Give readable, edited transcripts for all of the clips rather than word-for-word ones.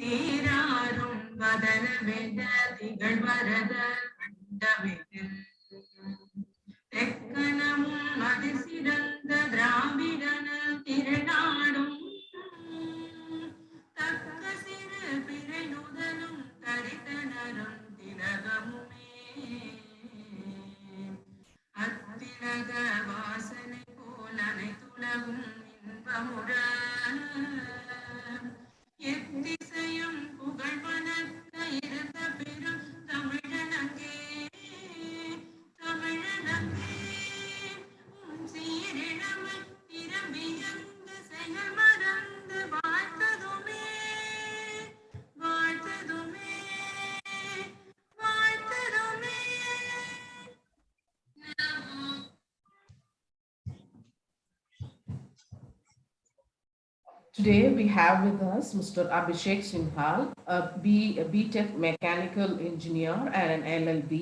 சீராரும் வதனமென திகழ்வரத மண்டபத்தில் தெக்கணமும் அதிசிறந்த திராவிடன திருநாடும் தக்க சிறு பிறை நுதலும் தரித்தனரும் திலகமுமே அத்திலக வாசனை போல் அனைத்துலகும் இன்பமுற எத்திசையும் புகழ் வணக்க இருந்த பெரும் தமிழனங்கே தமிழனங்கே சீரிழமை திரும்பியந்து செயல் மறந்து வாழ்த்ததுமே வாழ்த்ததுமே வாழ்த்ததுமே. Today we have with us Mr. Abhishek Sinhal, a BTech mechanical engineer and an LLB.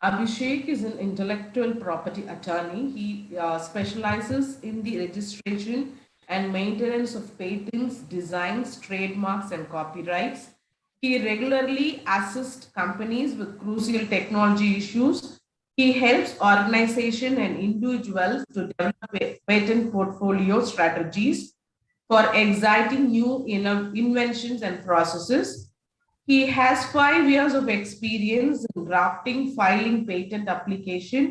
Abhishek is an intellectual property attorney. He specializes in the registration and maintenance of patents, designs, trademarks, and copyrights. He regularly assists companies with crucial technology issues. He helps organizations and individuals to develop patent portfolio strategies for exciting new inventions and processes. He has 5 years of experience in drafting, filing patent application,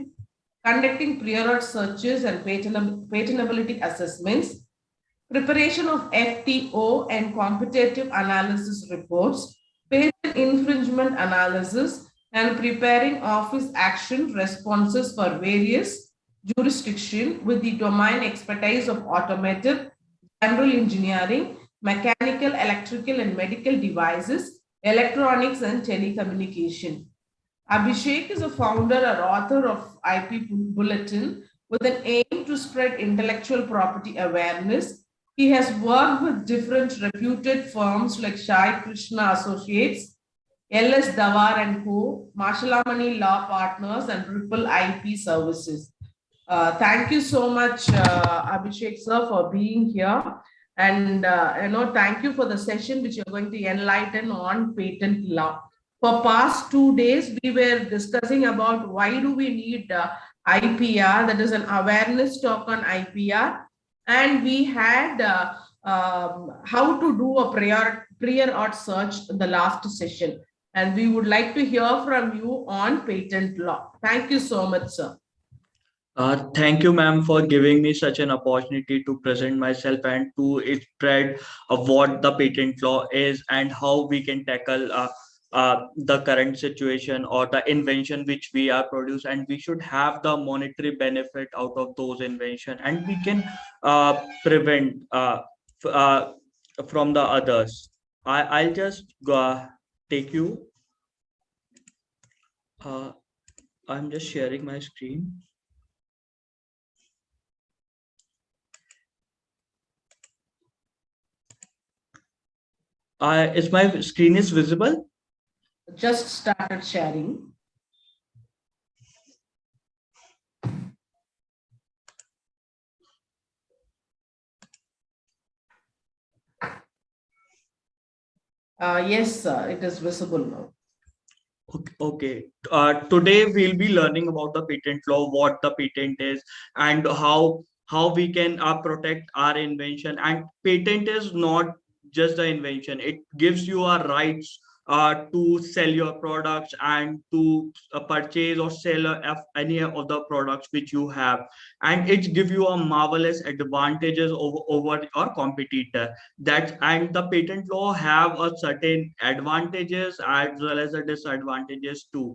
conducting prior art searches and patentability assessments, preparation of FTO and competitive analysis reports, patent infringement analysis, and preparing office action responses for various jurisdictions with the domain expertise of automotive, general engineering, mechanical, electrical, and medical devices, electronics, and telecommunication. Abhishek is a founder or author of IP Bulletin with an aim to spread intellectual property awareness. He has worked with different reputed firms like Shai Krishna Associates, LS Davar and Co., Mashalamani Law Partners, and Ripple IP Services. Thank you so much, Abhishek sir, for being here. And thank you for the session which you're going to enlighten on patent law. For past 2 days, we were discussing about why do we need IPR, that is an awareness talk on IPR. And we had how to do a prior art search in the last session. And we would like to hear from you on patent law. Thank you so much, sir. Thank you, ma'am, for giving me such an opportunity to present myself and to spread what the patent law is and how we can tackle the current situation or the invention which we are produced, and we should have the monetary benefit out of those invention, and we can prevent from the others. I'll just take you. I'm just sharing my screen. Is my screen is visible? Just started sharing. Yes, sir, it is visible now. Okay. Today we'll be learning about the patent law, what the patent is, and how we can protect our invention. And patent is not just the invention; it gives you a rights to sell your products and to purchase or sell any of the products which you have, and it gives you a marvelous advantages over your competitor. And the patent law have a certain advantages as well as the disadvantages too.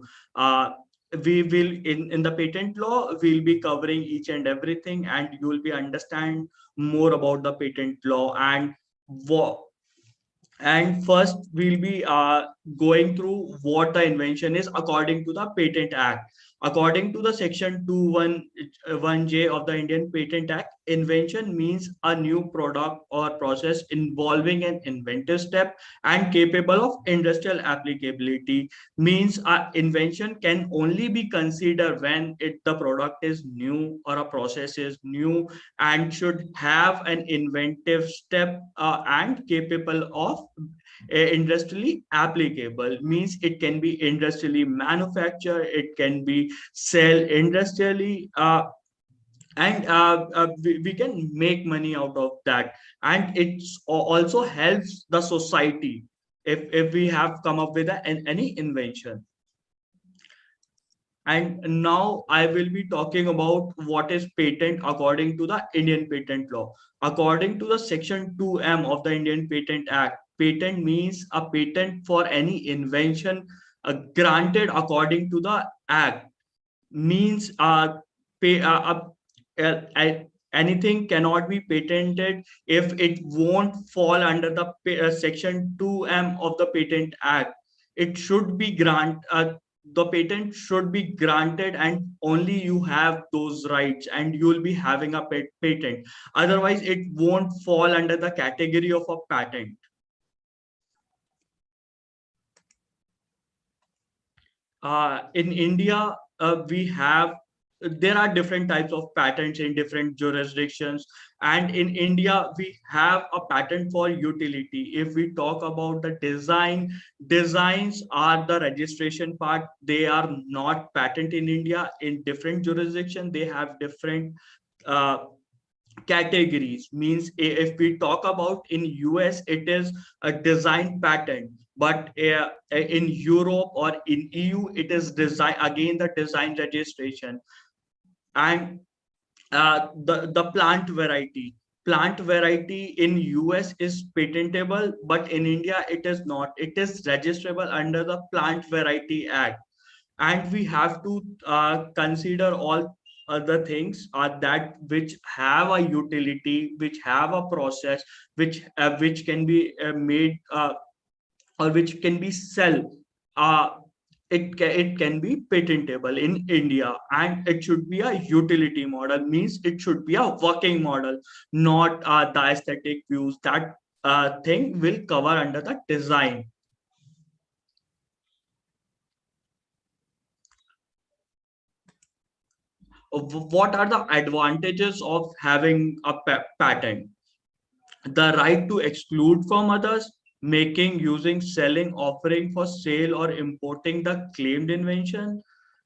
We will in the patent law we'll be covering each and everything, and you will be understand more about the patent law. And first we'll be going through what the invention is according to the Patent Act. According to the section 211J of the Indian Patent Act, invention means a new product or process involving an inventive step and capable of industrial applicability. Means an invention can only be considered when the product is new or a process is new and should have an inventive step and capable of Industrially applicable means it can be industrially manufactured, it can be sell industrially, and we can make money out of that. And it also helps the society if we have come up with any invention. And now I will be talking about what is patent according to the Indian patent law. According to the section 2M of the Indian Patent Act, patent means a patent for any invention granted according to the act. Means pay, anything cannot be patented if it won't fall under the section 2M of the Patent Act. It should be the patent should be granted, and only you have those rights and you will be having a patent. Otherwise it won't fall under the category of a patent. In India, we have there are different types of patents in different jurisdictions, and in India we have a patent for utility. If we talk about the designs are the registration part. They are not patent in India. In different jurisdictions, they have different uh, categories. Means if we talk about in US, it is a design patent, but in Europe or in EU, it is design, again the design registration. And the plant variety in US is patentable, but in India it is not. It is registrable under the Plant Variety Act. And we have to consider all other things that which have a utility, which have a process, which can be made or which can be sell. uh, it can be patentable in India, and it should be a utility model. Means it should be a working model, not the aesthetic views. That thing will cover under the design. What are the advantages of having a patent? The right to exclude from others, making, using, selling, offering for sale, or importing the claimed invention.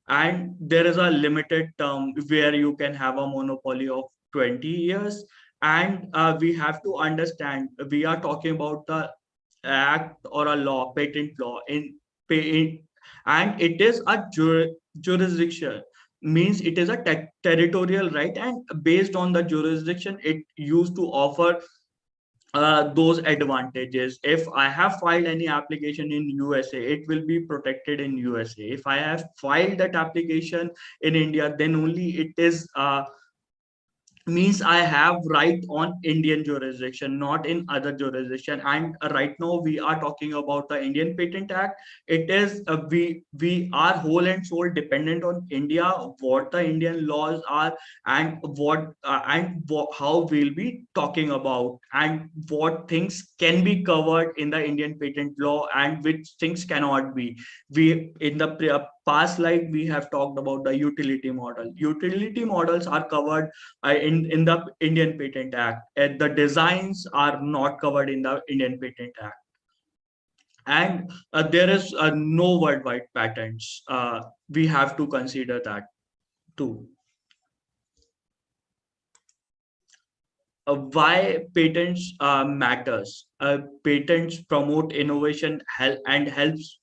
And there is a limited term where you can have a monopoly of 20 years. And we have to understand, we are talking about the act or a law, patent law and it is a jurisdiction. Means it is a territorial right, and based on the jurisdiction it used to offer those advantages. If I have filed any application in USA, it will be protected in USA. If I have filed that application in India, then only it is means I have right on Indian jurisdiction, not in other jurisdiction. And right now we are talking about the Indian Patent Act. It is we are whole and soul dependent on India, what the Indian laws are, and how we'll be talking about, and what things can be covered in the Indian patent law and which things cannot be. We in the past slide we have talked about the utility model. Utility models are covered in the Indian Patent Act. The designs are not covered in the Indian Patent Act. And there is no worldwide patents. We have to consider that too. Why patents matters? Patents promote innovation, and helps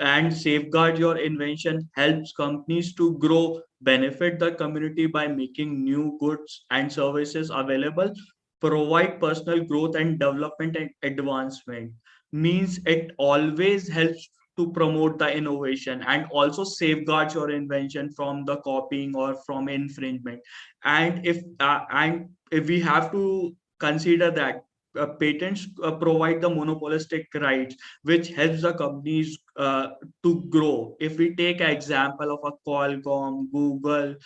and safeguard your invention, helps companies to grow, benefit the community by making new goods and services available, provide personal growth and development and advancement. Means it always helps to promote the innovation and also safeguards your invention from the copying or from infringement. And if we have to consider that patents provide the monopolistic rights, which helps the companies to grow. If we take an example of a Qualcomm, Google,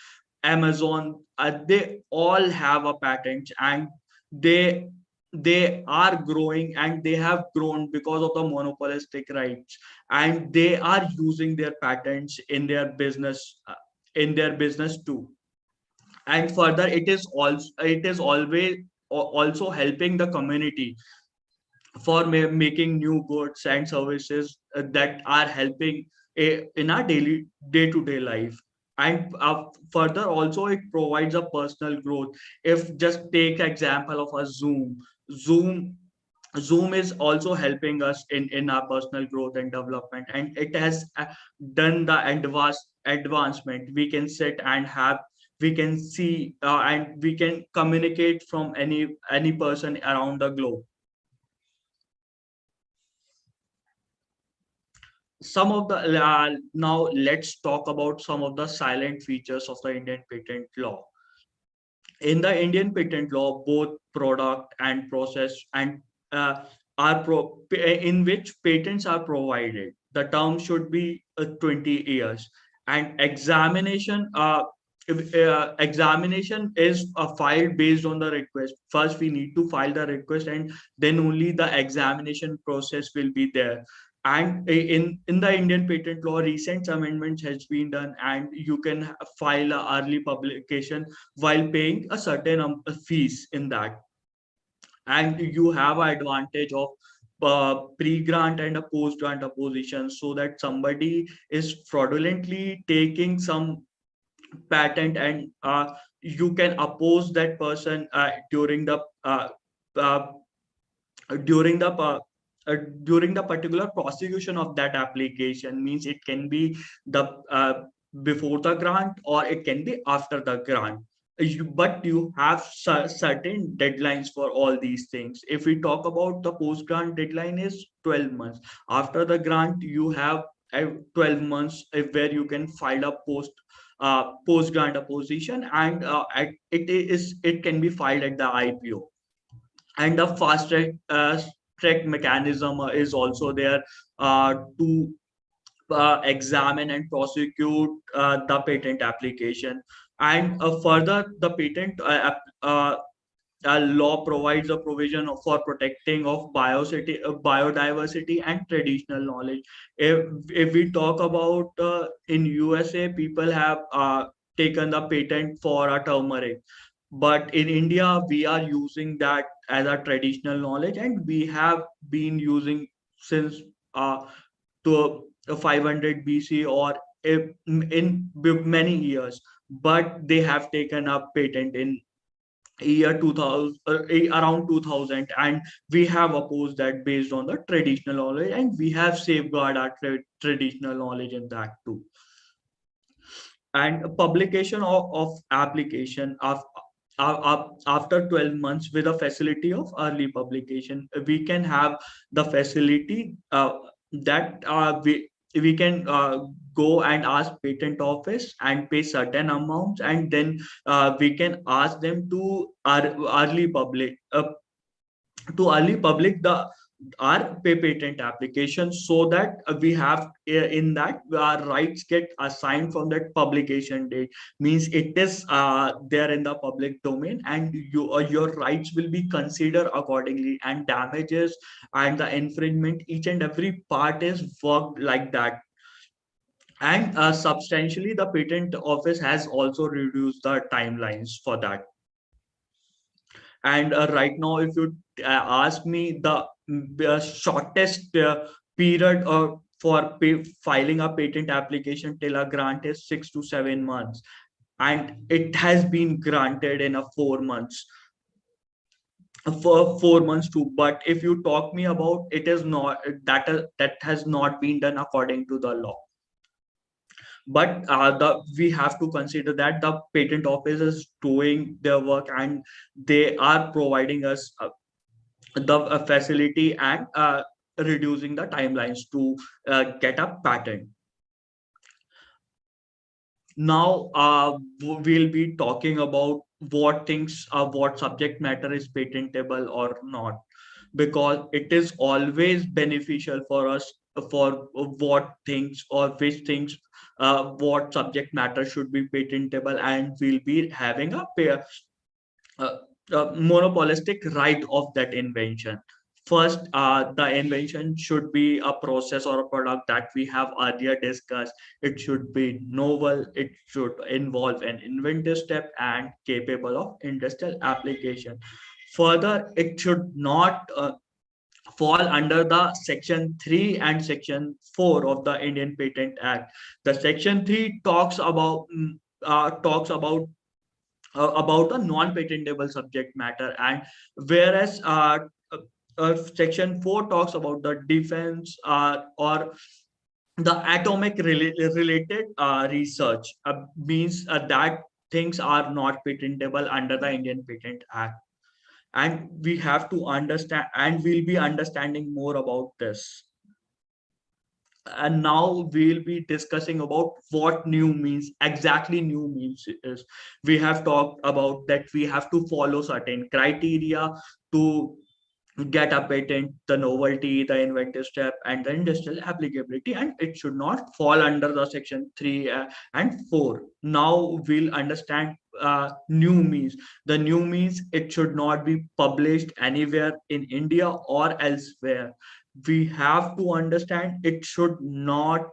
Amazon, they all have a patent, and they they are growing, and they have grown because of the monopolistic rights, and they are using their patents in their business too. And further, it is always also helping the community. making new goods and services that are helping in our daily day-to-day life. And further also it provides a personal growth. If just take example of a zoom Zoom is also helping us in our personal growth and development, and it has done the advancement. We can sit and have, we can see, and we can communicate from any person around the globe. Some of the Now let's talk about some of the silent features of the Indian patent law. In the Indian patent law, both product and process and uh, in which patents are provided. The term should be 20 years, and examination is a file based on the request. First, we need to file the request, and then only the examination process will be there. And in the Indian patent law, recent amendments has been done, and you can file a early publication while paying a certain fees in that. And you have an advantage of pre-grant and a post-grant opposition, so that somebody is fraudulently taking some patent, and you can oppose that person uh, during the uh, during the particular prosecution of that application. Means it can be the before the grant, or it can be after the grant. But you have certain deadlines for all these things. If we talk about the post grant, deadline is 12 months. After the grant, you have 12 months where you can file a post grant opposition, and it can be filed at the IPO. And the fast track mechanism is also there to examine and prosecute the patent application. And further, the patent law provides a provision for protecting of biodiversity and traditional knowledge. If we talk about in USA, people have taken the patent for a turmeric, but in India we are using that as a traditional knowledge, and we have been using since to 500 BC, or in many years. But they have taken up patent in year 2000, around 2000, and we have opposed that based on the traditional knowledge, and we have safeguarded our traditional knowledge in that too. And publication of application after 12 months, with a facility of early publication, we can have the facility that we can go and ask patent office and pay certain amounts, and then we can ask them to early public the our patent application, so that we have in that our rights get assigned from that publication date. Means it is there in the public domain, and your rights will be considered accordingly, and damages and the infringement, each and every part is worked like that. And substantially, the patent office has also reduced the timelines for that. And right now, if you ask me, the shortest period for filing a patent application till a grant is 6 to 7 months, and it has been granted in a 4 months. For 4 months too. But if you talk me about, it is not that has not been done according to the law. But we have to consider that the patent office is doing their work, and they are providing us the facility, and reducing the timelines to get a patent. Now we'll be talking about what subject matter is patentable or not, because it is always beneficial for us for what things or which things what subject matter should be patentable, and we'll be having a uh, monopolistic right of that invention. First, the invention should be a process or a product that we have earlier discussed. It should be novel, it should involve an inventive step, and capable of industrial application. Further, it should not fall under the section 3 and section 4 of the Indian Patent Act. The section 3 talks about a non-patentable subject matter, and whereas section 4 talks about the defense or the atomic related research, means that things are not patentable under the Indian Patent Act. And we have to understand, and we'll be understanding more about this. And now we'll be discussing about what new means, exactly new means is. We have talked about that we have to follow certain criteria to get a patent: the novelty, the inventive step, and the industrial applicability, and it should not fall under the section 3 and 4. Now we'll understand new means. The new means, it should not be published anywhere in India or elsewhere. We have to understand it should not,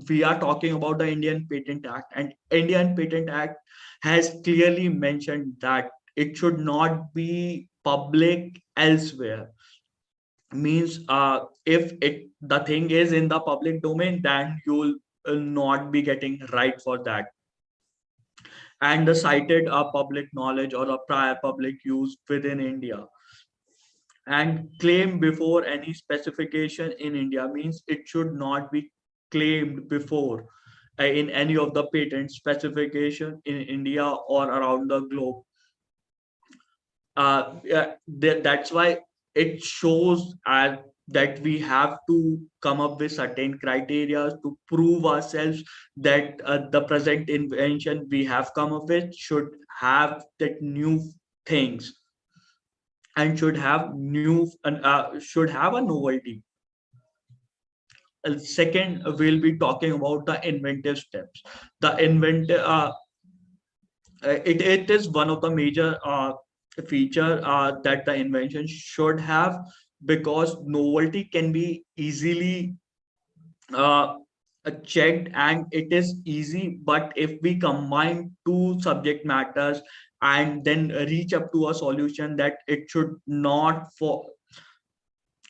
we are talking about the Indian Patent Act, and Indian Patent Act has clearly mentioned that it should not be public elsewhere. Means if it the thing is in the public domain, then you'll not be getting right for that. And the cited public knowledge or a prior public use within India, and claim before any specification in India, means it should not be claimed before in any of the patent specification in India or around the globe. Yeah, that's why it shows that we have to come up with certain criteria to prove ourselves that the present invention we have come up with should have that new things, and should have a novelty. Second, we'll be talking about the inventive steps. The inventive it is one of the major feature that the invention should have, because novelty can be easily uh, checked and it is easy. But if we combine two subject matters and then reach up to a solution, that it should not for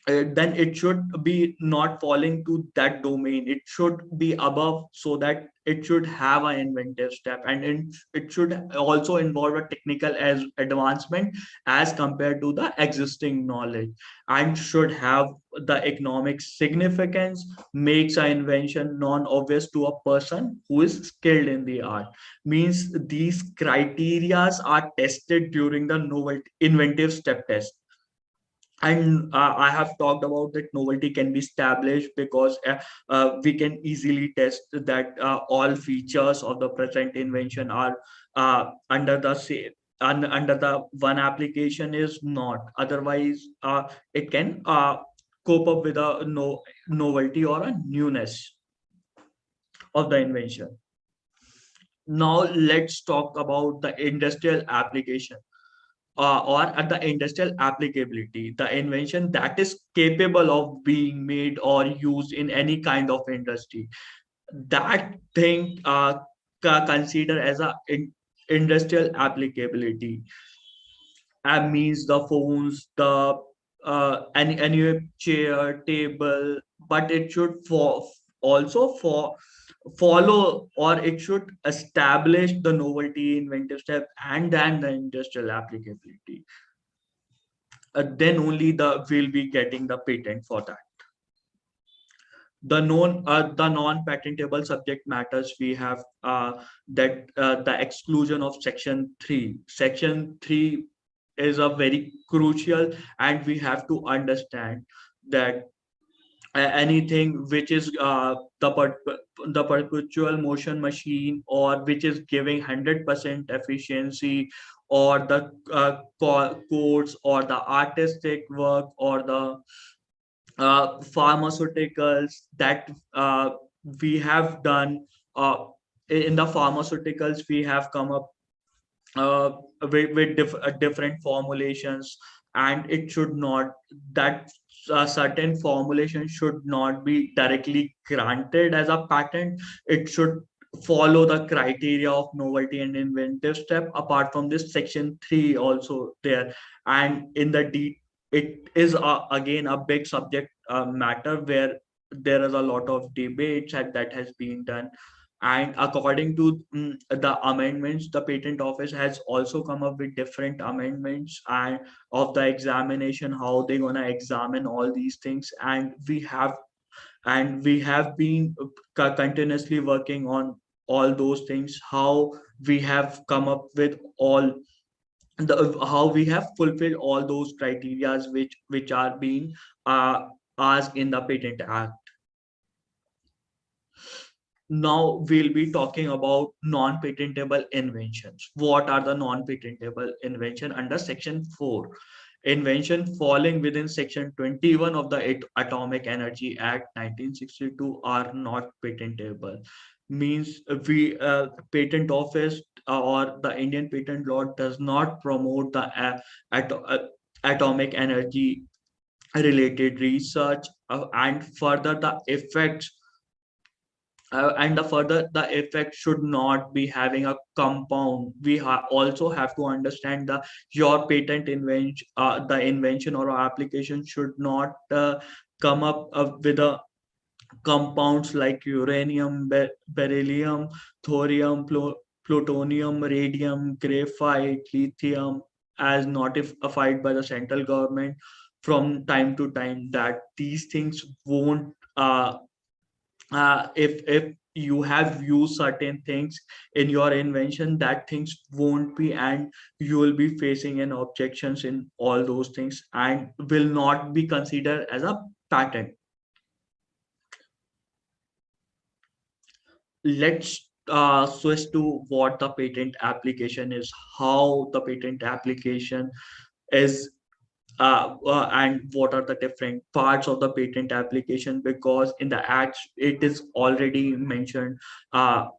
then it should be not falling to that domain. It should be above, so that it should have an inventive step, and it should also involve a technical as advancement as compared to the existing knowledge, and should have the economic significance, makes an invention non-obvious to a person who is skilled in the art. Means these criterias are tested during the novelty inventive step test. And I have talked about that novelty can be established because we can easily test that all features of the present invention are under the same, under the one application is not. Otherwise it can cope up with a novelty or a newness of the invention. Now let's talk about the industrial application, or at the industrial applicability, the invention that is capable of being made or used in any kind of industry. That thing consider as a industrial applicability, and means the phones, the any chair, table, but it should also follow, or it should establish the novelty, inventive step, and then the industrial applicability. Then only the will be getting the patent for that. The non-patentable subject matters, we have that the exclusion of section 3. Section 3 is a very crucial, and we have to understand that anything which is the perpetual motion machine, or which is giving 100% efficiency, or the codes, or the artistic work, or the pharmaceuticals that we have done. In the pharmaceuticals, we have come up with different formulations, and it should not, that certain formulation should not be directly granted as a patent. It should follow the criteria of novelty and inventive step. Apart from this, section 3 also there, and in the it is again a big subject matter where there is a lot of debates and that has been done. And according to the amendments, the patent office has also come up with different amendments and of the examination, how they're gonna examine all these things. And we have been continuously working on all those things, how we have come up with all how we have fulfilled all those criterias which are being asked in the patent act. Now we'll be talking about non-patentable inventions. What are the non-patentable invention under section 4? Invention falling within section 21 of the Atomic Energy Act 1962 are not patentable. Means we patent office or the Indian patent law does not promote the atomic energy related research, and further the effects and the further the effect should not be having a compound. We also have to understand the your patent invention, the invention or application should not come up with a compounds like uranium, beryllium, thorium, plutonium, radium, graphite, lithium, as notified by the central government from time to time, that these things won't if you have used certain things in your invention, that things won't be, and you will be facing an objections in all those things and will not be considered as a patent. Let's switch to what the patent application is, how the patent application is, and what are the different parts of the patent application, because in the act it is already mentioned. According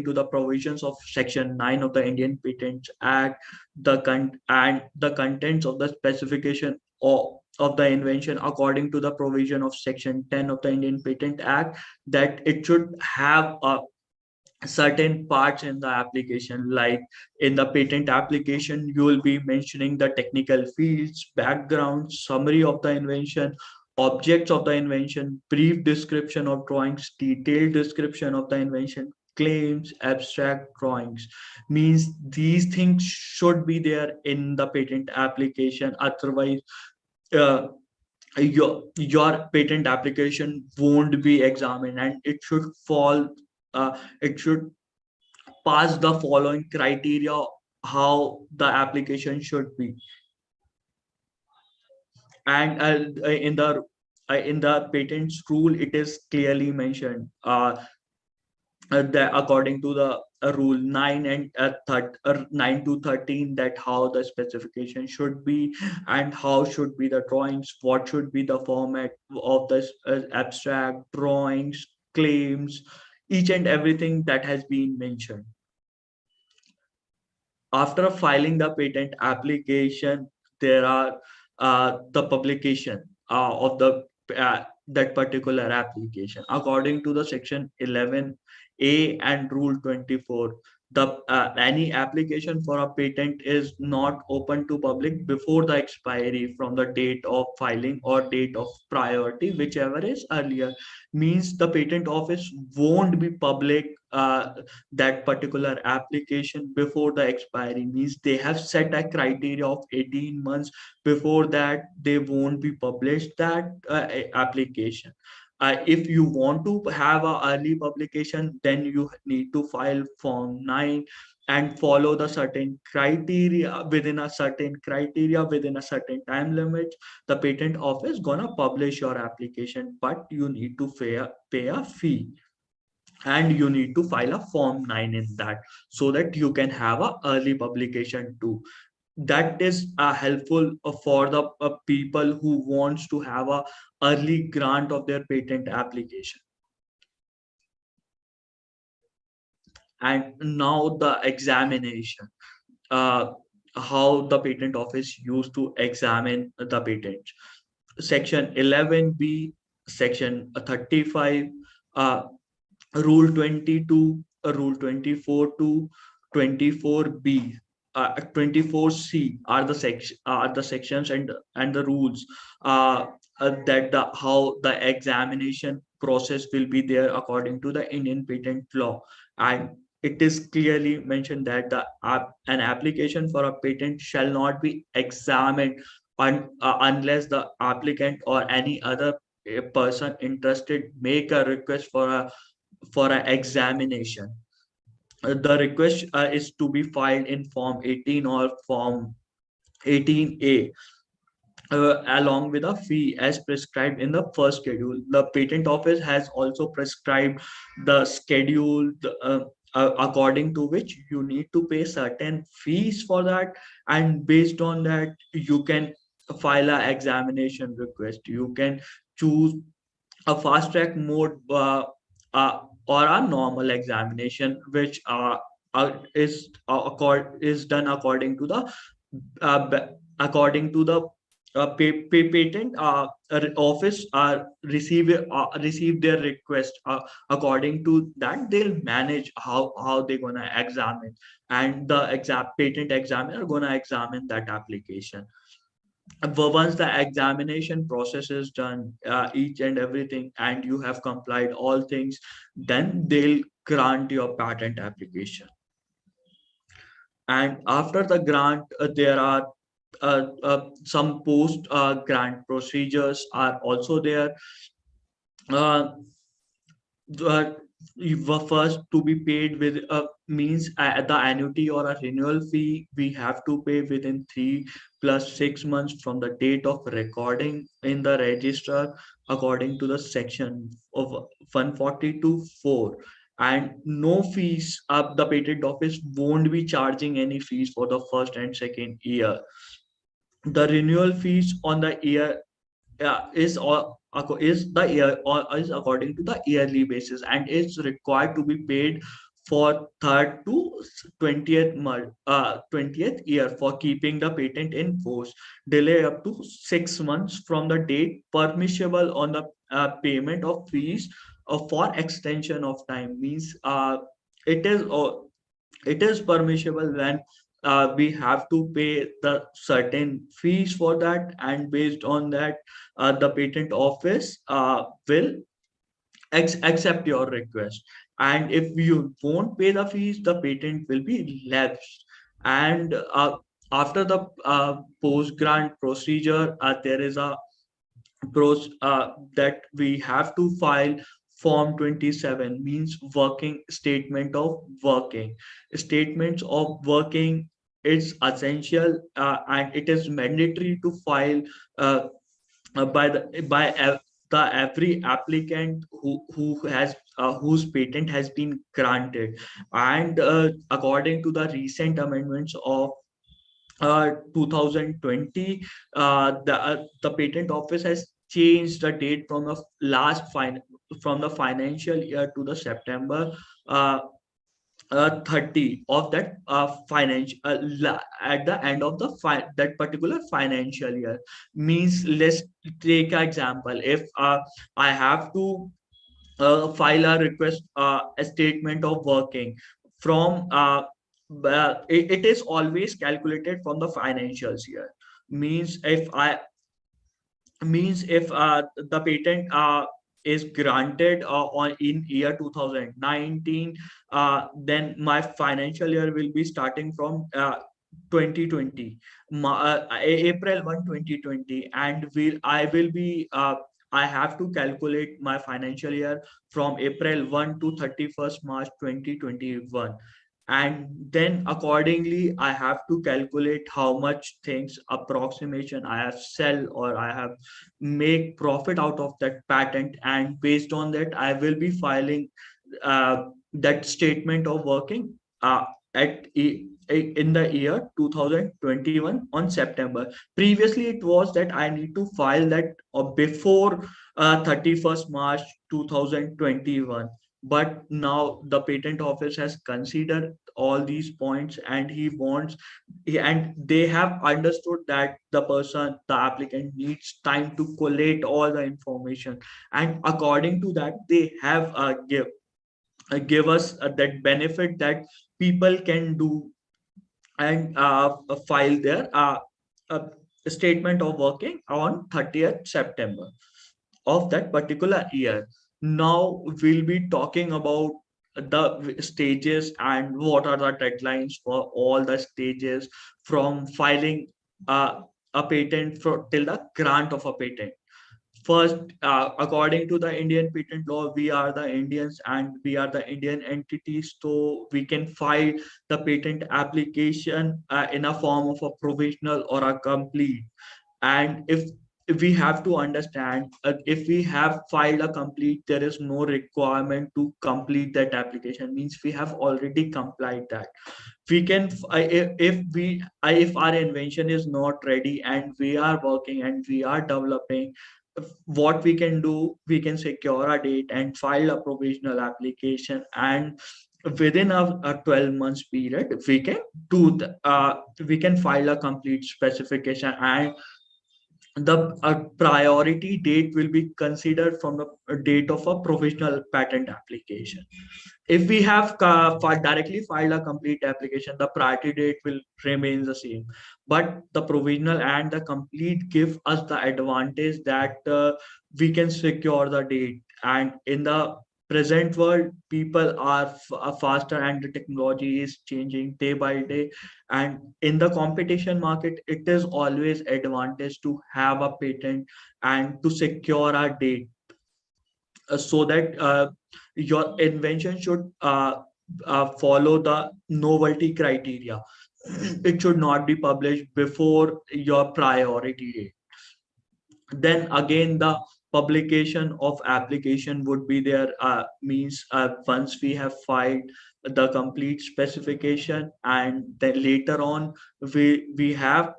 to the provisions of section 9 of the Indian Patents Act, the contents of the specification of the invention, according to the provision of section 10 of the Indian Patent Act, that it should have a certain parts in the application. Like in the patent application, you will be mentioning the technical fields, background, summary of the invention, objects of the invention, brief description of drawings, detailed description of the invention, claims, abstract drawings. Means these things should be there in the patent application. Otherwise uh, your patent application won't be examined, and it should fall it should pass the following criteria how the application should be. And in the patents rule, it is clearly mentioned that according to the rule 9 and 9 to 13, that how the specification should be and how should be the drawings, what should be the format of the abstract drawings, claims, each and everything that has been mentioned. After filing the patent application, there are the publication of the that particular application. According to the section 11A and rule 24, the any application for a patent is not open to public before the expiry from the date of filing or date of priority, whichever is earlier. Means the patent office won't be public that particular application before the expiry. Means they have set a criteria of 18 months. Before that, they won't be published that application. If you want to have a early publication, then you need to file form 9 and follow the certain criteria. Within a certain time limit, the patent office gonna publish your application, but you need to pay a fee, and you need to file a form 9 in that, so that you can have a early publication too. That is helpful for the people who wants to have a early grant of their patent application. And now the examination, uh, how the patent office used to examine the patent. Section 11B, section 35, uh, rule 22, rule 24 to 24B. 24C are the sections and the rules that how the examination process will be there according to the Indian patent law. And it is clearly mentioned that an application for a patent shall not be examined unless the applicant or any other person interested make a request for an examination. The request is to be filed in Form 18 or Form 18A, along with a fee as prescribed in the first schedule. The patent office has also prescribed the schedule, according to which you need to pay certain fees for that, and based on that you can file a examination request. You can choose a fast track mode, or a normal examination, which is done according to the according to the patent office receive their request. According to that, they'll manage how they're gonna examine, and the patent examiner gonna examine that application. Once the examination process is done, each and everything, and you have complied all things, then they'll grant your patent application. And after the grant, there are some post grant procedures are also there. uh, uh, you were first to be paid with means the annuity or a renewal fee we have to pay within 3 plus 6 months from the date of recording in the register, according to the section of 142(4). And no fees, the patent office won't be charging any fees for the first and second year. The renewal fees on the year is the year or is according to the yearly basis, and is required to be paid for third to 20th year for keeping the patent in force. Delay up to 6 months from the date permissible on the payment of fees for extension of time means it is it is permissible when we have to pay the certain fees for that, and based on that the patent office will accept your request. And if you won't pay the fees, the patent will be lapsed. And after the post grant procedure, there is a that we have to file Form 27, means working statement of working. Statements of working is essential, and it is mandatory to file uh, by every applicant who has whose patent has been granted. And according to the recent amendments of 2020, the patent office has changed the date from the from the financial year to the September 30 of that financial at the end of the that particular financial year. Means, let's take an example. If I have to file a request, a statement of working from it is always calculated from the financials year. Means if the patent is granted on in year 2019, then my financial year will be starting from 2020, April 1 2020, and I will be I have to calculate my financial year from April 1 to 31st March 2021. And then accordingly I have to calculate how much things approximation I have sell or I have make profit out of that patent, and based on that I will be filing that statement of working at in the year 2021 on September. Previously it was that I need to file that before 31st March 2021, but now the patent office has considered all these points, and and they have understood that the applicant needs time to collate all the information, and according to that they have give us that benefit that people can do and file their uh, statement of working on 30th September of that particular year. Now we'll be talking about the stages and what are the deadlines for all the stages from filing a patent till the grant of a patent. First, according to the Indian patent law, we are the Indians and we are the Indian entities, so we can file the patent application in a form of a provisional or a complete. And if we have to understand, if we have filed a complete, there is no requirement to complete that application, means we have already complied that. We can if our invention is not ready and we are working and we are developing, what we can do, we can secure a date and file a provisional application, and within a 12 months period we can we can file a complete specification, and the priority date will be considered from the date of a provisional patent application. If we have directly filed a complete application, the priority date will remain the same. But the provisional and the complete give us the advantage that we can secure the date. And in the present world, people are faster and the technology is changing day by day. And in the competition market, it is always advantage to have a patent and to secure a date, so that your invention should follow the novelty criteria. It should not be published before your priority date. Then again, the publication of application would be there, means once we have filed the complete specification, and then later on we have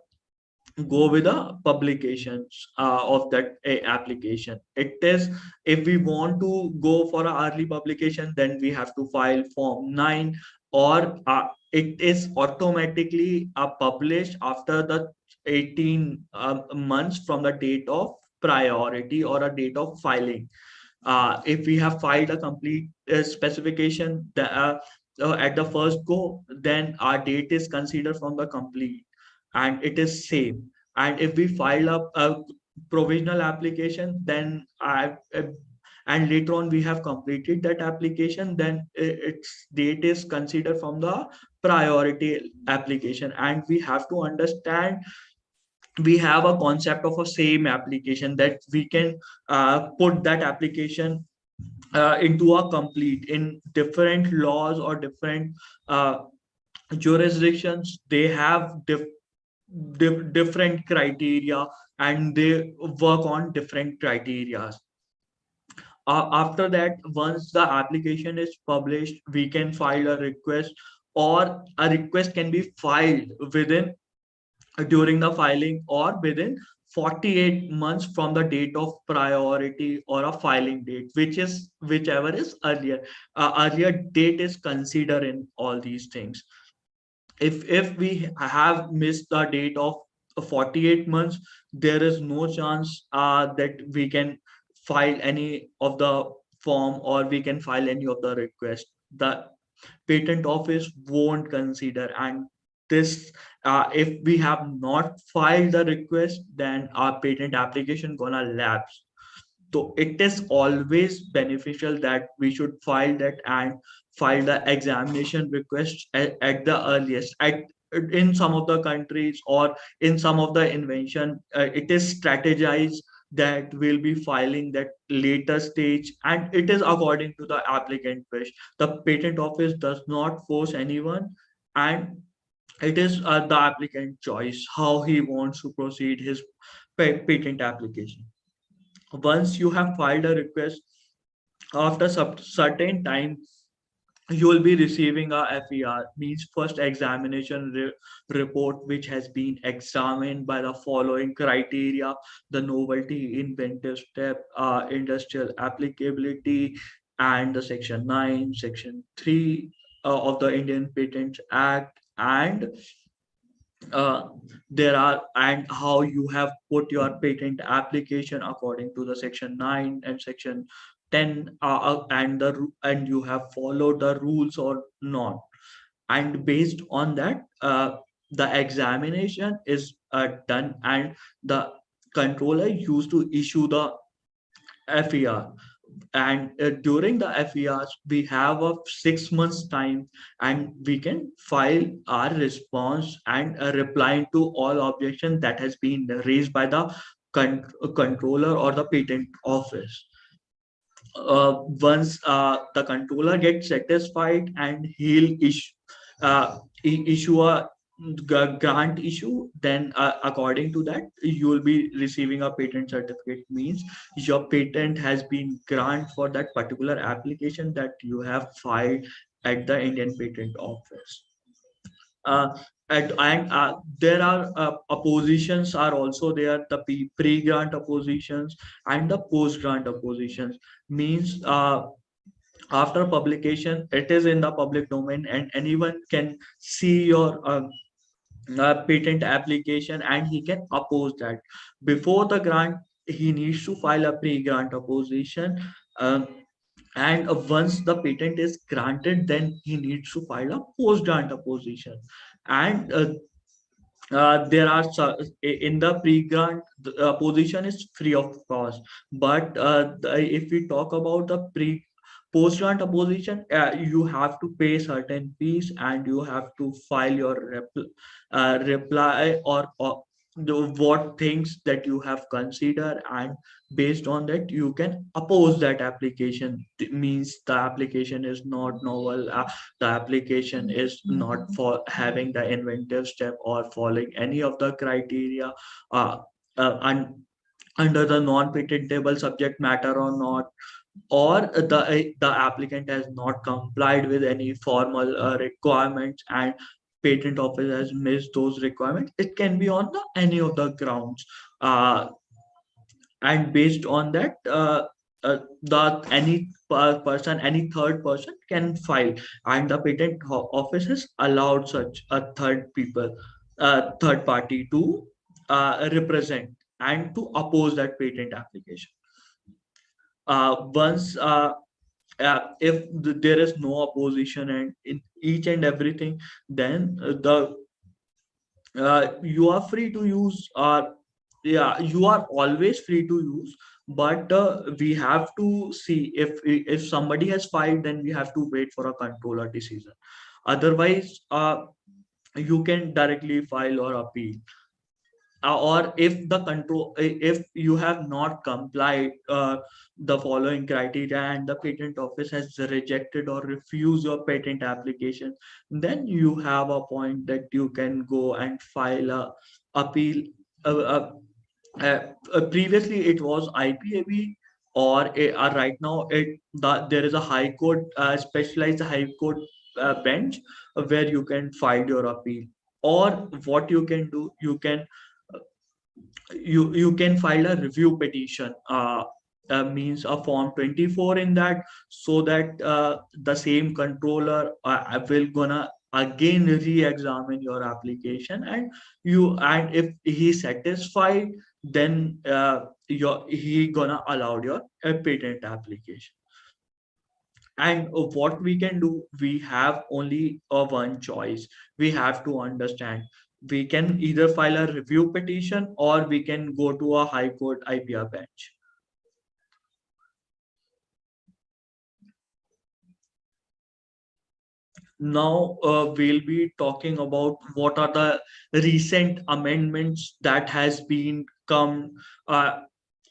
go with the publications of that application. It is, if we want to go for an early publication, then we have to file form 9, or it is automatically published after the 18 months from the date of priority or a date of filing. If we have filed a complete specification at the first go, then our date is considered from the complete and it is same. And if we file a provisional application, then and later on we have completed that application, then its date is considered from the priority application. And we have to understand, we have a concept of a same application, that we can put that application into a complete in different laws or different uh, jurisdictions. They have different criteria and they work on different criteria. After that, once the application is published, we can file a request, or a request can be filed within during the filing or within 48 months from the date of priority or a filing date, which is whichever is earlier. Earlier date is considered in all these things. If we have missed the date of 48 months, there is no chance that we can file any of the form or we can file any of the request. The patent office won't consider. And this, if we have not filed the request, then our patent application gonna lapse. So it is always beneficial that we should file that and file the examination request at the earliest. In some of the countries or in some of the invention, it is strategized that we'll be filing that later stage, and it is according to the applicant wish. The patent office does not force anyone, and it is the applicant choice how he wants to proceed his patent application. Once you have filed a request, after certain time you will be receiving a FER, means first examination report, which has been examined by the following criteria: the novelty, inventive step, industrial applicability, and the section 9, section 3 of the Indian Patents Act. And uh, there are, and how you have put your patent application according to the section 9 and section 10, and you have followed the rules or not. And based on that, the examination is done, and the controller used to issue the FER. And during the FERs, we have a 6 months time, and we can file our response and reply to all objections that has been raised by the controller or the patent office. Once the controller gets satisfied, and he'll issue a grant issue, then according to that you will be receiving a patent certificate. Means your patent has been granted for that particular application that you have filed at the Indian Patent Office. uh, and there are oppositions are also there, the pre-grant oppositions and the post-grant oppositions. Means after publication it is in the public domain, and anyone can see your patent application, and he can oppose that. Before the grant, he needs to file a pre-grant opposition. um, and once the patent is granted, then he needs to file a post-grant opposition. And there are in the pre-grant, the position is free of cost. But if we talk about the post-grant opposition, you have to pay certain fees, and you have to file your reply, or what things that you have considered, and based on that you can oppose that application. Means the application is not novel, the application is not for having the inventive step or following any of the criteria, uh, and under the non-patentable subject matter or not, or the applicant has not complied with any formal requirements, and patent office has missed those requirements. It can be on any of the grounds. uh, and based on that, the any person, any third person can file, and the patent office has allowed such a third party to represent and to oppose that patent application. Once if there is no opposition and in each and everything, then the you are free to use, yeah, you are always free to use. But we have to see, if somebody has filed, then we have to wait for a controller decision. Otherwise you can directly file or appeal. Or if you have not complied the following criteria, and the patent office has rejected or refused your patent application, then you have a point that you can go and file a appeal. uh, uh, Previously it was IPAB, or right now there is a high court, specialized high court bench, where you can file your appeal. Or what you can do, you can file a review petition, means a form 24 in that, so that the same controller will gonna again re-examine your application, and if he satisfied, then he gonna allow your patent application. And what we can do, we have only one choice. We have to understand, we can either file a review petition, or we can go to a high court IPR bench. Now we'll be talking about what are the recent amendments that has been come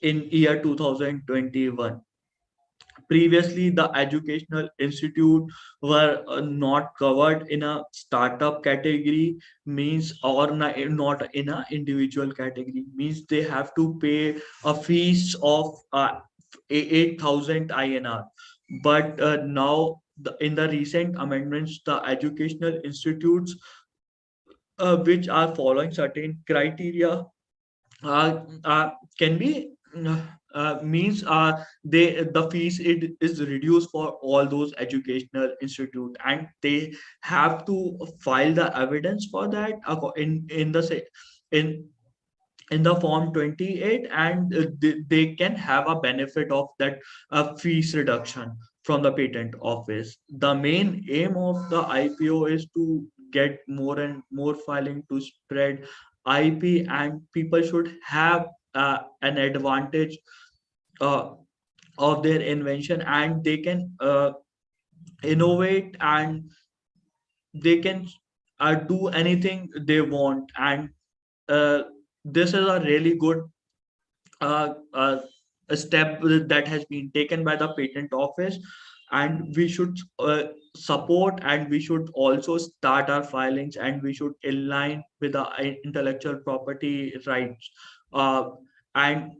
in year 2021. Previously, the educational institute were not covered in a startup category. Means, or not in a individual category. Means they have to pay a fees of 8,000 INR. But now, in the recent amendments, the educational institutes which are following certain criteria can be means they the fees it is reduced for all those educational institute, and they have to file the evidence for that in the in in the form 28, and they can have a benefit of that fees reduction from the patent office. The main aim of the IPO is to get more and more filing to spread IP, and people should have an advantage uh, of their invention, and they can innovate, and they can do anything they want. And uh, this is a really good uh, uh, a step that has been taken by the patent office, and we should support, and we should also start our filings, and we should align with the intellectual property rights, and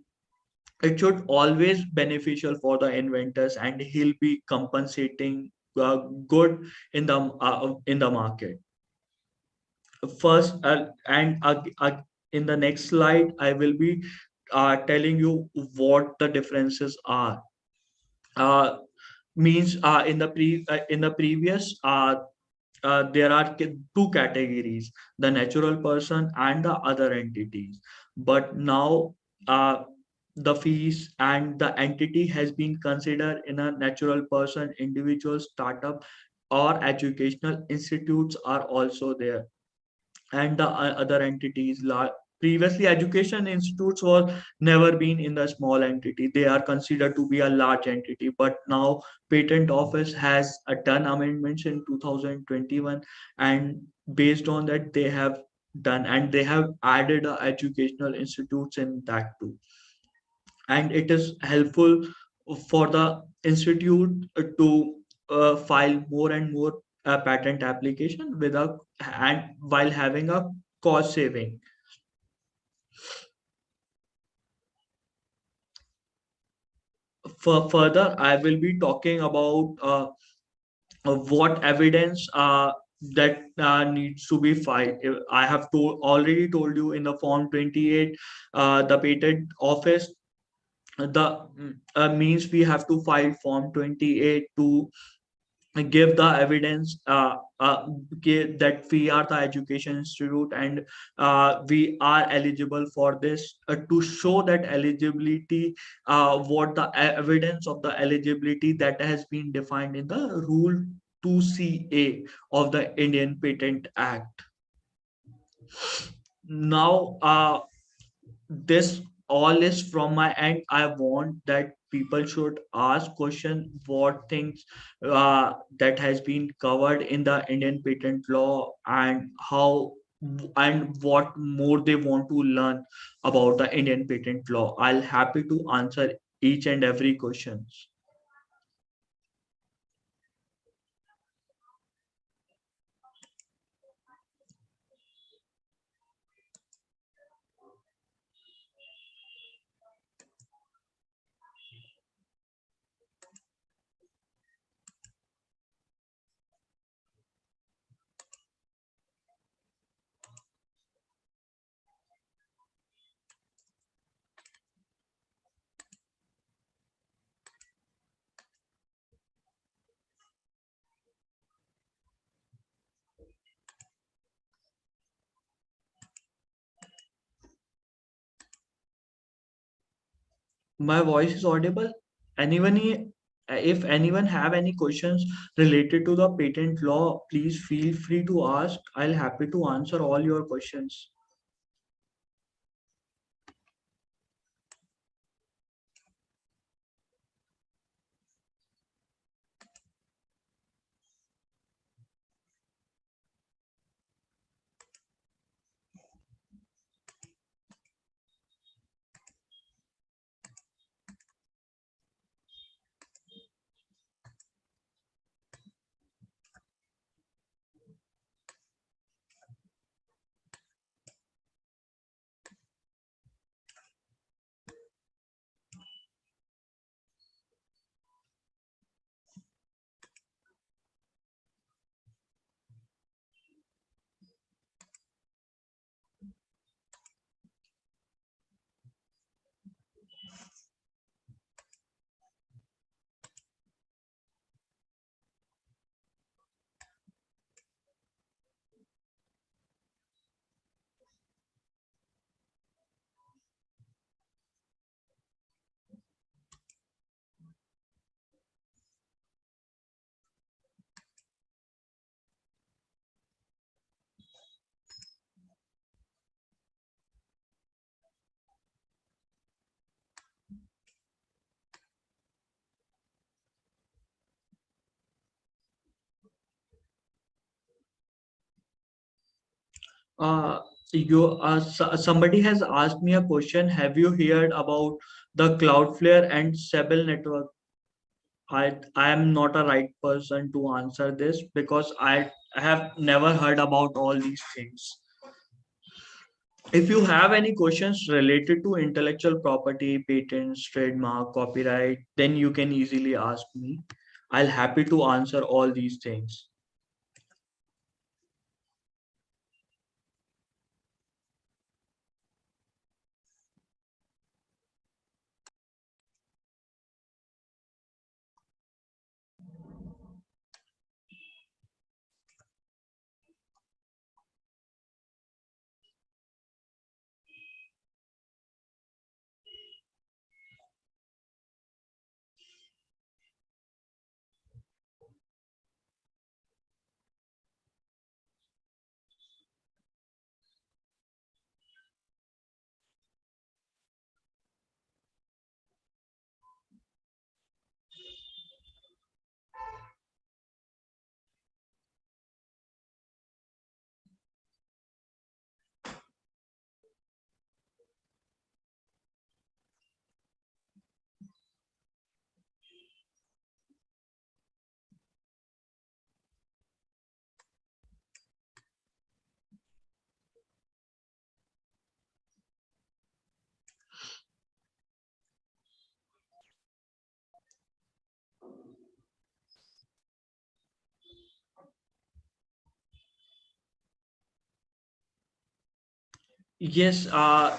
it should always beneficial for the inventors, and he'll be compensating good in the market. First, in the next slide, I will be telling you what the differences are. Uh, Means in the previous there are two categories: the natural person and the other entities. But now uh, the fees and the entity has been considered in a natural person, individual, startup, or educational institutes are also there, and the other entities. Previously, education institutes was never been in the small entity; they are considered to be a large entity. But now, patent office has done amendments in 2021, and based on that, they have done, and they have added educational institutes in that too. And it is helpful for the institute to file more and more patent application without, and while having a cost saving. Further, I will be talking about what evidence that needs to be filed. I have already told you in the form 28, the patent office, the means we have to file form 28 to give the evidence that we are the education institute, and we are eligible for this, to show that eligibility, what the evidence of the eligibility that has been defined in the rule 2CA of the Indian Patent Act. Now this all is from my end. I want that people should ask question what things that has been covered in the Indian patent law, and how and what more they want to learn about the Indian patent law. I'll happy to answer each and every questions. My voice is audible? Anyone if anyone have any questions related to the patent law, please feel free to ask. I'll happy to answer all your questions. Uh, somebody has asked me a question. Have you heard about the Cloudflare and Sebel network? I am not a right person to answer this because I have never heard about all these things. If you have any questions related to intellectual property, patents, trademark, copyright, then you can easily ask me. I'll happy to answer all these things. Yes, uh,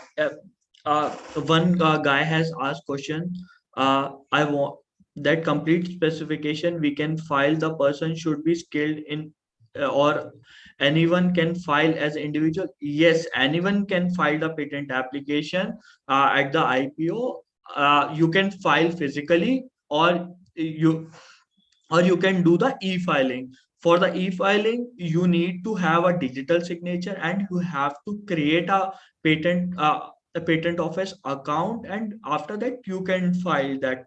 one guy has asked question. I want that complete specification. We can file. The person should be skilled in, or anyone can file as individual. Yes, anyone can file the patent application at the IPO. You can file physically, or you can do the e-filing. For the e-filing, you need to have a digital signature, and you have to create patent a patent office account, and after that you can file that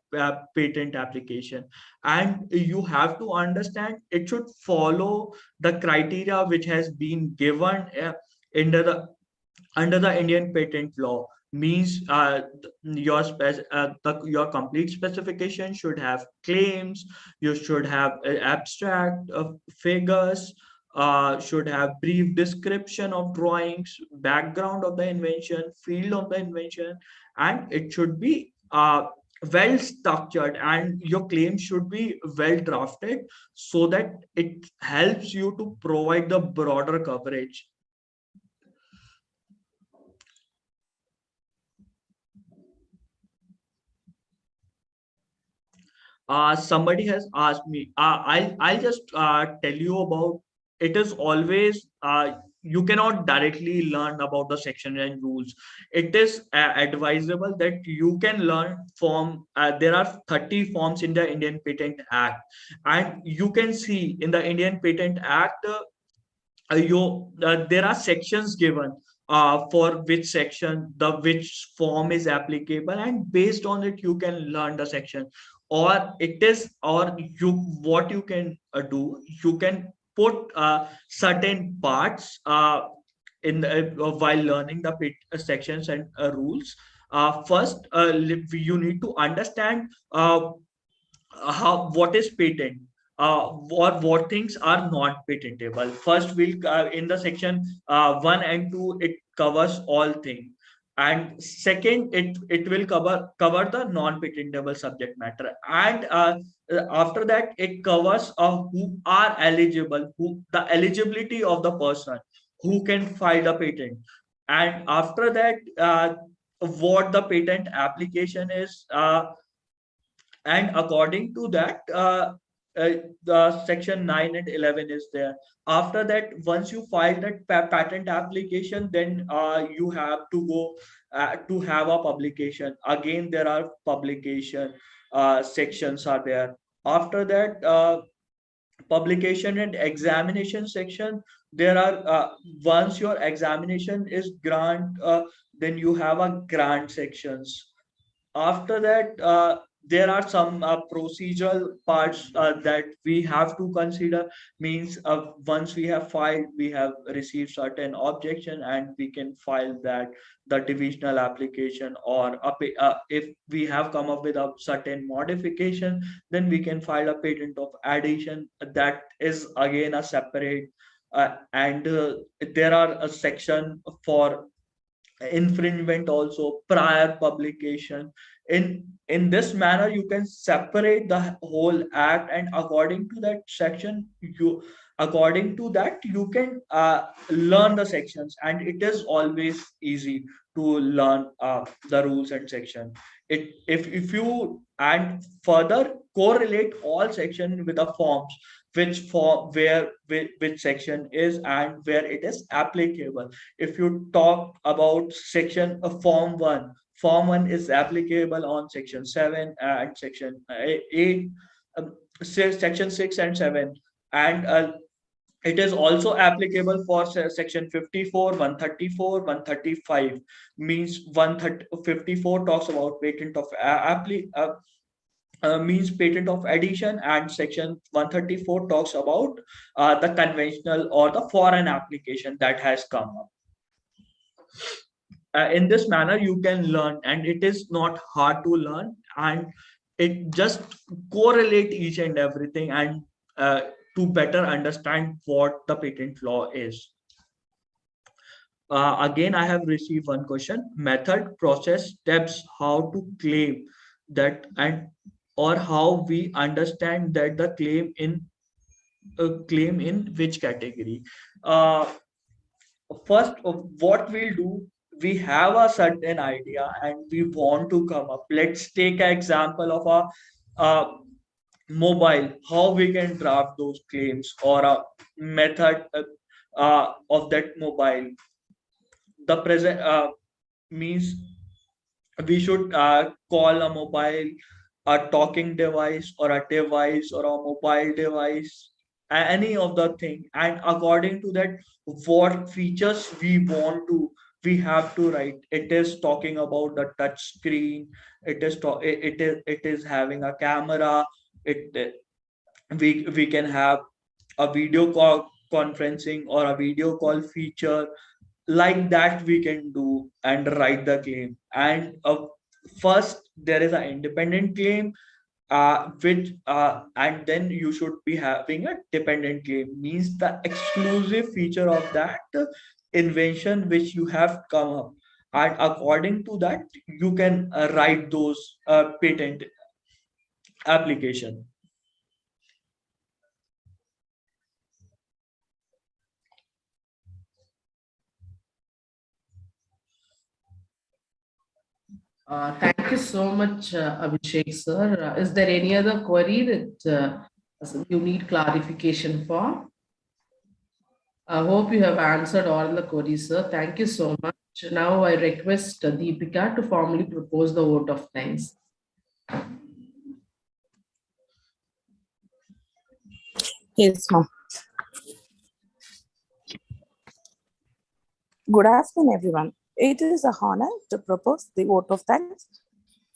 patent application. And you have to understand it should follow the criteria which has been given under the Indian patent law. Means your complete specification should have claims. You should have abstract of figures. Should have brief description of drawings, background of the invention, field of the invention, and it should be well structured, and your claim should be well drafted so that it helps you to provide the broader coverage. Somebody has asked me. I'll just tell you about. It is always you cannot directly learn about the section and rules. It is advisable that you can learn from. There are 30 forms in the Indian Patent Act, and you can see in the Indian Patent Act. There are sections given for which section the which form is applicable, and based on it you can learn the section. Or you what you can do, you can put certain parts in while learning the sections and rules. First, you need to understand how what is patent, what things are not patentable. First, we'll in the section 1 and 2, it covers all things. And second, it will cover the non patentable subject matter. And after that, it covers who are eligible, who the eligibility of the person who can file a patent. And after that, what the patent application is, and according to that, the section 9 and 11 is there. After that, once you file that patent application, then you have to go to have a publication. Again, there are publication sections are there. After that, publication and examination section, there are once your examination is grant, then you have a grant sections. After that, there are some procedural parts that we have to consider. Means once we have filed, we have received certain objection, and we can file that the divisional application, or if we have come up with a certain modification, then we can file a patent of addition. That is again a separate, and there are a section for infringement also, prior publication. In this manner you can separate the whole act, and according to that section, according to that you can learn the sections, and it is always easy to learn the rules and section. If you and further correlate all section with the forms, which form, where which section is and where it is applicable. If you talk about section form 1, form 1 is applicable on section 7 and section 8, section 6 and 7, and it is also applicable for section 54, 134, 135. Means 154 talks about patent of means patent of addition, and section 134 talks about the conventional or the foreign application that has come up. In this manner you can learn, and it is not hard to learn, and it just correlate each and everything, and to better understand what the patent law is. Again, I have received one question: method, process, steps, how to claim that, and or how we understand that the claim in which category. First, what we'll do, we have a certain idea and we want to come up. Let's take an example of a mobile, how we can draft those claims, or a method of that mobile. The present means we should call a mobile a talking device, or a device, or a mobile device, any of the thing, and according to that what features we want to, we have to write. It is talking about the touch screen, it is having a camera, it we can have a video call conferencing, or a video call feature. Like that we can do and write the claim. And first there is an independent claim, which and then you should be having a dependent claim, means the exclusive feature of that invention which you have come up, and according to that you can write those patent application. Thank you so much, Abhishek sir. Is there any other query that you need clarification for? I hope you have answered all the queries, sir. Thank you so much. Now I request Deepika to formally propose the vote of thanks. Yes, ma'am. Good afternoon, everyone. It is a honor to propose the vote of thanks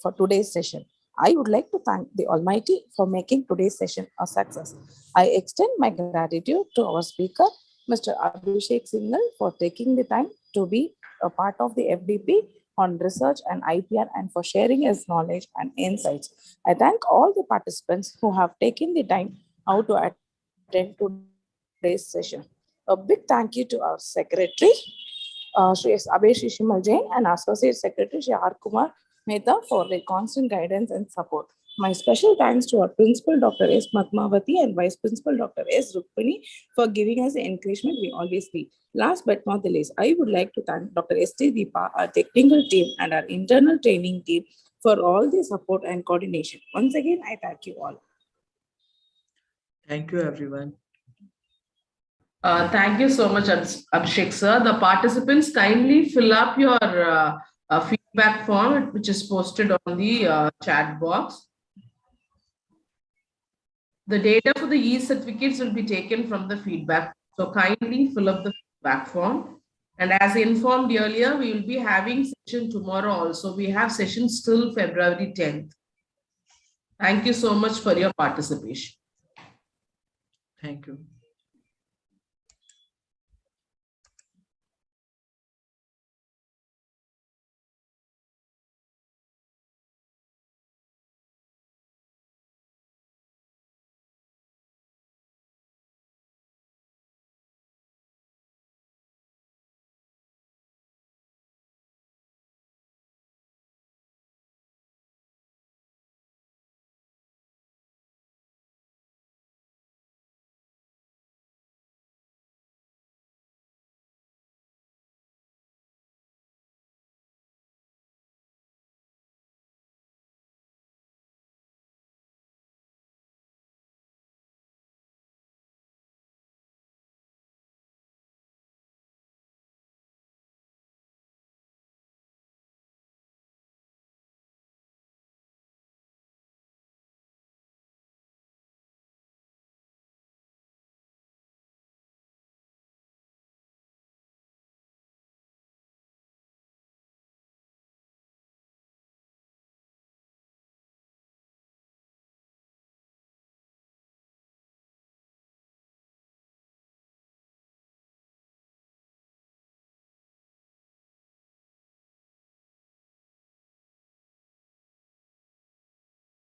for today's session. I would like to thank the Almighty for making today's session a success. I extend my gratitude to our speaker, Mr. Abhishek Singhal, for taking the time to be a part of the FDP on research and IPR, and for sharing his knowledge and insights. I thank all the participants who have taken the time out to attend today's session. A big thank you to our secretary, Sri Abhay Shishimal Jain, and Associate Secretary Sri R. Kumar Mehta for their constant guidance and support. My special thanks to our Principal Dr. S. Matmavati and Vice Principal Dr. S. Rukmini for giving us the encouragement we always need. Last but not the least, I would like to thank Dr. S.T. Deepa, our technical team, and our internal training team for all the support and coordination. Once again, I thank you all. Thank you, everyone. Thank you so much, Abhishek sir. The participants, kindly fill up your feedback form, which is posted on the chat box. The data for the e-certificates will be taken from the feedback. So kindly fill up the feedback form. And as informed earlier, we will be having session tomorrow also. We have sessions till February 10th. Thank you so much for your participation. Thank you.